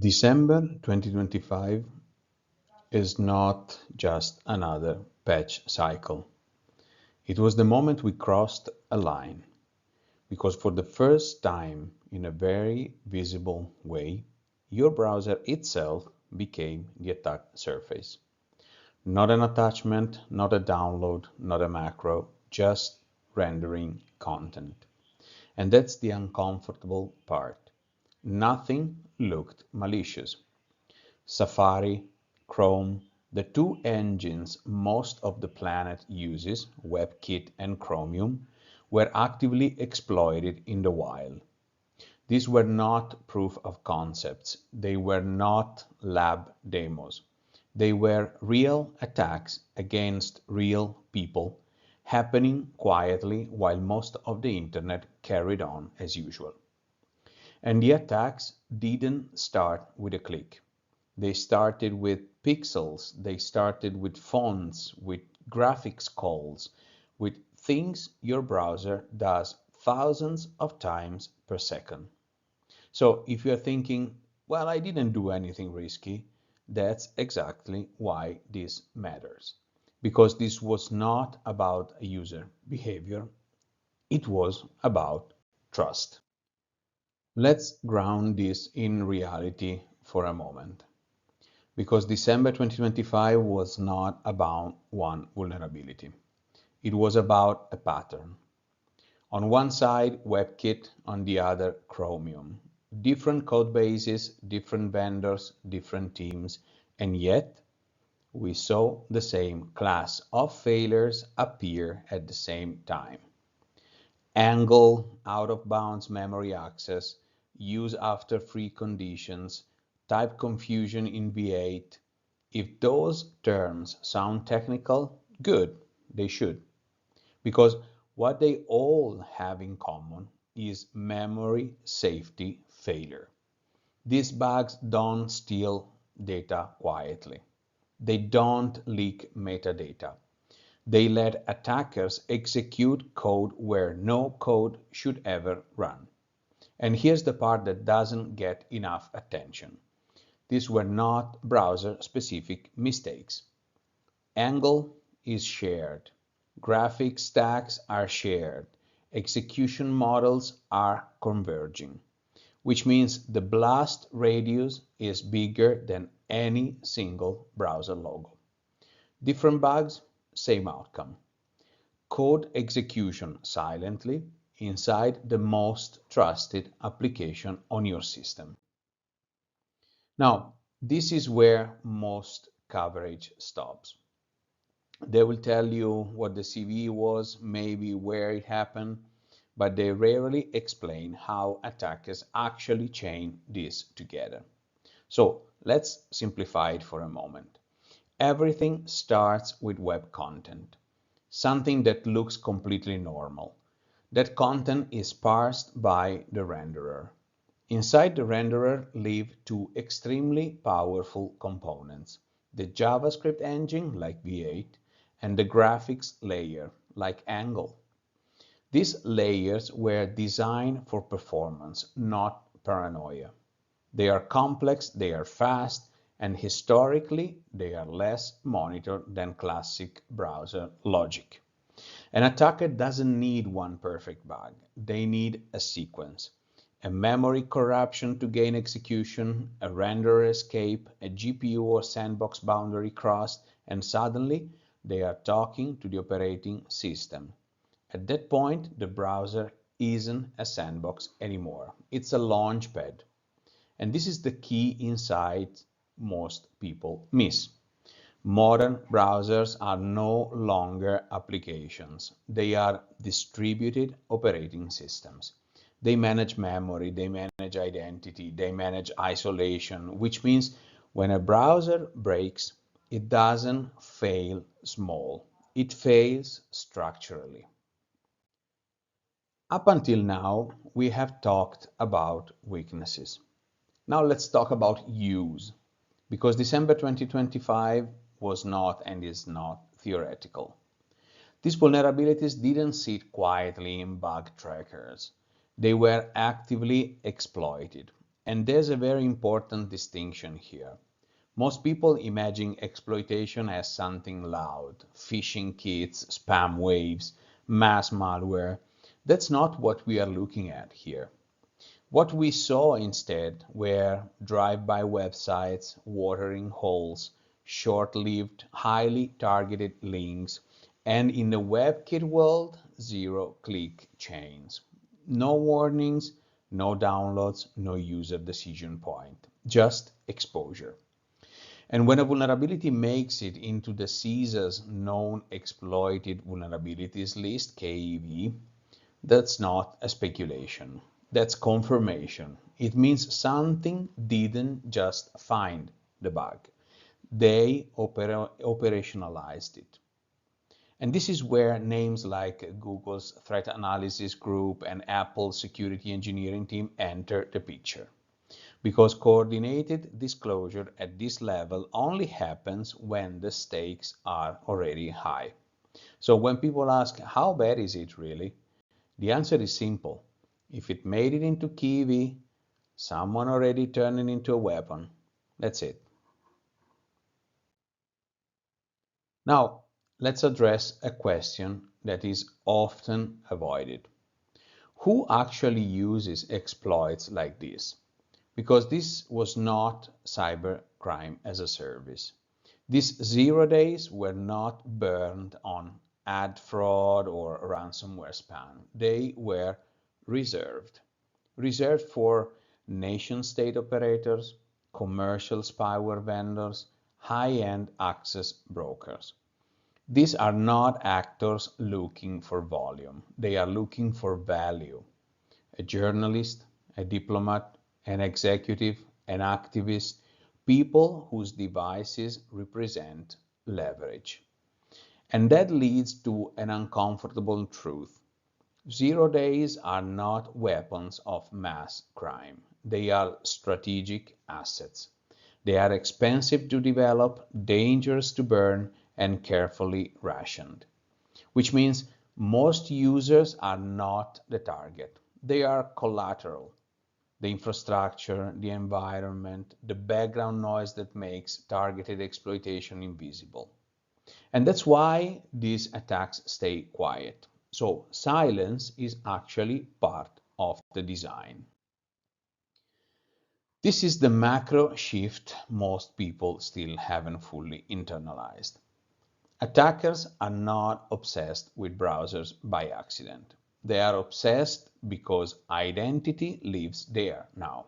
December 2025 is not just another patch cycle. It was the moment we crossed a line, because for the first time in a very visible way, your browser itself became the attack surface. Not an attachment, not a download, not a macro, just rendering content. And that's the uncomfortable part. Nothing looked malicious. Safari, Chrome, the two engines most of the planet uses, WebKit and Chromium, were actively exploited in the wild. These were not proof of concepts. They were not lab demos. They were real attacks against real people, happening quietly while most of the internet carried on as usual. And the attacks didn't start with a click. They started with pixels, they started with fonts, with graphics calls, with things your browser does thousands of times per second. So if you're thinking, well, I didn't do anything risky, that's exactly why this matters. Because this was not about a user behavior, it was about trust. Let's ground this in reality for a moment. Because December 2025 was not about one vulnerability. It was about a pattern. On one side, WebKit, on the other, Chromium. Different code bases, different vendors, different teams, and yet we saw the same class of failures appear at the same time. Angle, out-of-bounds memory access, use after free conditions, type confusion in V8. If those terms sound technical, good, they should. Because what they all have in common is memory safety failure. These bugs don't steal data quietly. They don't leak metadata. They let attackers execute code where no code should ever run. And here's the part that doesn't get enough attention. These were not browser-specific mistakes. Angle is shared. Graphic stacks are shared. Execution models are converging, which means the blast radius is bigger than any single browser logo. Different bugs, same outcome. Code execution silently inside the most trusted application on your system. Now, this is where most coverage stops. They will tell you what the CVE was, maybe where it happened, but they rarely explain how attackers actually chain this together. So let's simplify it for a moment. Everything starts with web content, something that looks completely normal. That content is parsed by the renderer. Inside the renderer live two extremely powerful components, the JavaScript engine like V8 and the graphics layer like Angle. These layers were designed for performance, not paranoia. They are complex, they are fast, and historically they are less monitored than classic browser logic. An attacker doesn't need one perfect bug, they need a sequence. A memory corruption to gain execution, a renderer escape, a GPU or sandbox boundary crossed, and suddenly they are talking to the operating system. At that point, the browser isn't a sandbox anymore. It's a launch pad. And this is the key insight most people miss. Modern browsers are no longer applications. They are distributed operating systems. They manage memory, they manage identity, they manage isolation, which means when a browser breaks, it doesn't fail small. It fails structurally. Up until now, we have talked about weaknesses. Now let's talk about use, because December 2025 was not and is not theoretical. These vulnerabilities didn't sit quietly in bug trackers. They were actively exploited. And there's a very important distinction here. Most people imagine exploitation as something loud, phishing kits, spam waves, mass malware. That's not what we are looking at here. What we saw instead were drive-by websites, watering holes, short-lived, highly targeted links, and in the WebKit world, zero-click chains. No warnings, no downloads, no user decision point, just exposure. And when a vulnerability makes it into the CISA's known exploited vulnerabilities list, KEV, that's not a speculation. That's confirmation. It means something didn't just find the bug. They operationalized it. And this is where names like Google's threat analysis group and Apple's security engineering team enter the picture. Because coordinated disclosure at this level only happens when the stakes are already high. So when people ask, how bad is it really? The answer is simple. If it made it into Kiwi, someone already turned it into a weapon. That's it. Now, let's address a question that is often avoided. Who actually uses exploits like this? Because this was not cybercrime as a service. These 0 days were not burned on ad fraud or ransomware spam. They were reserved. Reserved for nation-state operators, commercial spyware vendors, high-end access brokers. These are not actors looking for volume. They are looking for value. A journalist, a diplomat, an executive, an activist, people whose devices represent leverage. And that leads to an uncomfortable truth. 0 days are not weapons of mass crime. They are strategic assets. They are expensive to develop, dangerous to burn, and carefully rationed. Which means most users are not the target. They are collateral. The infrastructure, the environment, the background noise that makes targeted exploitation invisible. And that's why these attacks stay quiet. So silence is actually part of the design. This is the macro shift most people still haven't fully internalized. Attackers are not obsessed with browsers by accident. They are obsessed because identity lives there now.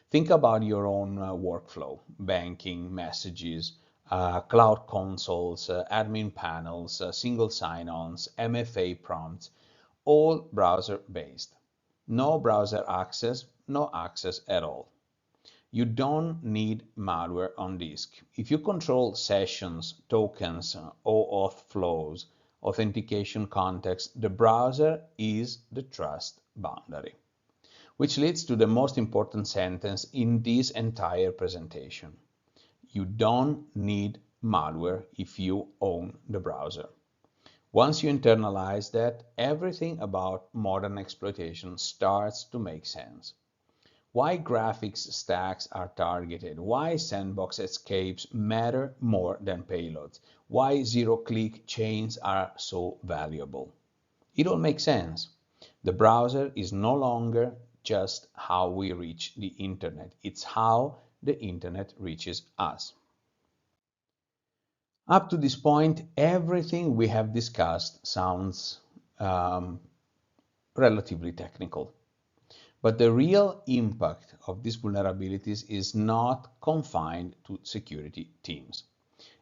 Think about your own workflow, banking, messages, cloud consoles, admin panels, single sign-ons, MFA prompts, all browser-based. No browser access, no access at all. You don't need malware on disk. If you control sessions, tokens, OAuth flows, authentication context, the browser is the trust boundary. Which leads to the most important sentence in this entire presentation. You don't need malware if you own the browser. Once you internalize that, everything about modern exploitation starts to make sense. Why graphics stacks are targeted, why sandbox escapes matter more than payloads, why zero-click chains are so valuable. It all makes sense. The browser is no longer just how we reach the internet. It's how the internet reaches us. Up to this point, everything we have discussed sounds relatively technical. But the real impact of these vulnerabilities is not confined to security teams.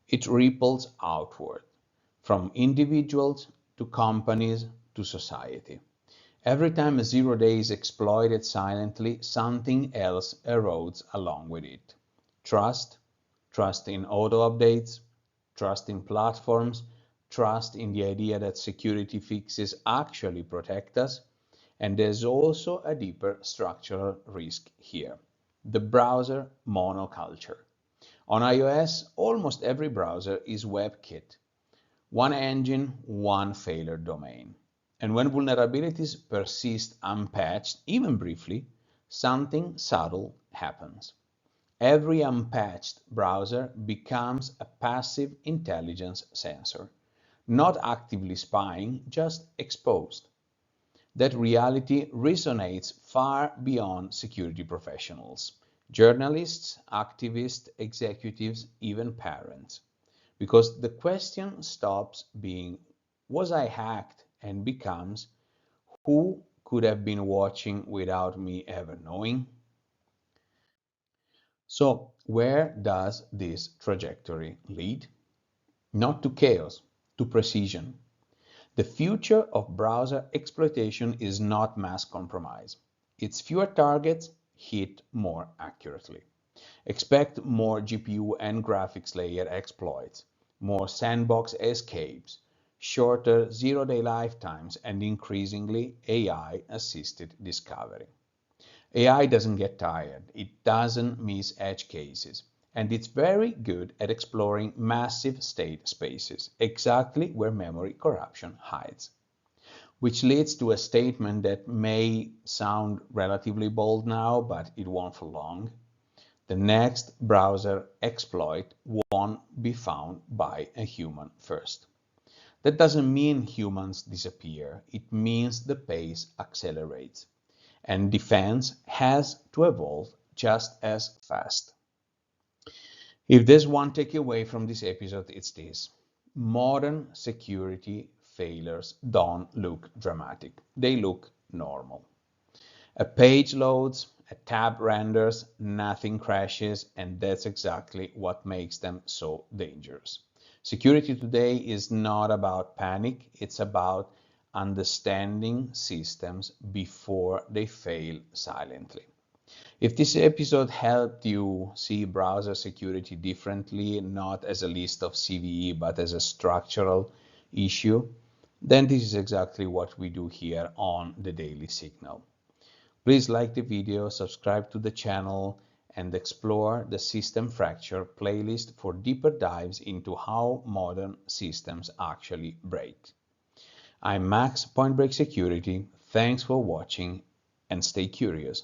It ripples outward, from individuals to companies to society. Every time a 0 day is exploited silently, something else erodes along with it. Trust, trust in auto updates, trust in platforms, trust in the idea that security fixes actually protect us. And there's also a deeper structural risk here, the browser monoculture. On iOS, almost every browser is WebKit. One engine, one failure domain. And when vulnerabilities persist unpatched, even briefly, something subtle happens. Every unpatched browser becomes a passive intelligence sensor, not actively spying, just exposed. That reality resonates far beyond security professionals, journalists, activists, executives, even parents. Because the question stops being, was I hacked? And becomes, who could have been watching without me ever knowing? So, where does this trajectory lead? Not to chaos, to precision. The future of browser exploitation is not mass compromise. It's fewer targets hit more accurately. Expect more GPU and graphics layer exploits, more sandbox escapes, shorter zero-day lifetimes, and increasingly AI-assisted discovery. AI doesn't get tired, it doesn't miss edge cases, and it's very good at exploring massive state spaces, exactly where memory corruption hides. Which leads to a statement that may sound relatively bold now, but it won't for long. The next browser exploit won't be found by a human first. That doesn't mean humans disappear, it means the pace accelerates. And defense has to evolve just as fast. If there's one takeaway from this episode, it's this. Modern security failures don't look dramatic. They look normal. A page loads, a tab renders, nothing crashes, and that's exactly what makes them so dangerous. Security today is not about panic, it's about understanding systems before they fail silently. If this episode helped you see browser security differently, not as a list of CVE, but as a structural issue, then this is exactly what we do here on the Daily Signal. Please like the video, subscribe to the channel, and explore the System Fracture playlist for deeper dives into how modern systems actually break. I'm Max, Point Break Security. Thanks for watching and stay curious.